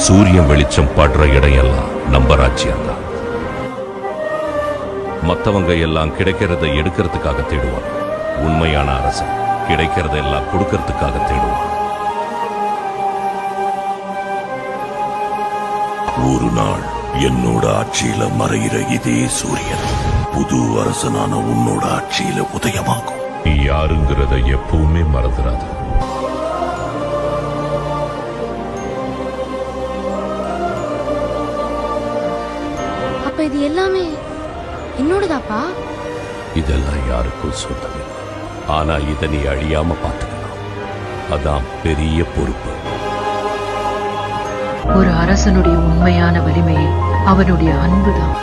சூரியன் வெளிச்சம் படுற இடம் எல்லாம் நம்ம ராஜ்யம் தான். மத்தவங்க எல்லாம் கிடைக்கிறத எடுக்கிறதுக்காக தேடுவான். உண்மையான அரசன் கிடைக்கிறதெல்லாம் கொடுக்கறதுக்காக தேடுவான். ஒரு நாள் என்னோட ஆட்சியில மறைகிற இதே சூரியன் புது அரசனான உன்னோட ஆட்சியில உதயமாகும். நீ யாருங்கிறத எப்பவுமே மறந்துடாது. அப்ப இது எல்லாமே என்னோடதாப்பா? இதெல்லாம் யாருக்கும் சொந்தமில்லை. ஆனா இதை நீ அழியாம பார்த்துக்கலாம். அதான் பெரிய பொறுப்பு. ஒரு அரசனுடைய உண்மையான வலிமையை அவனுடைய அன்புதான்.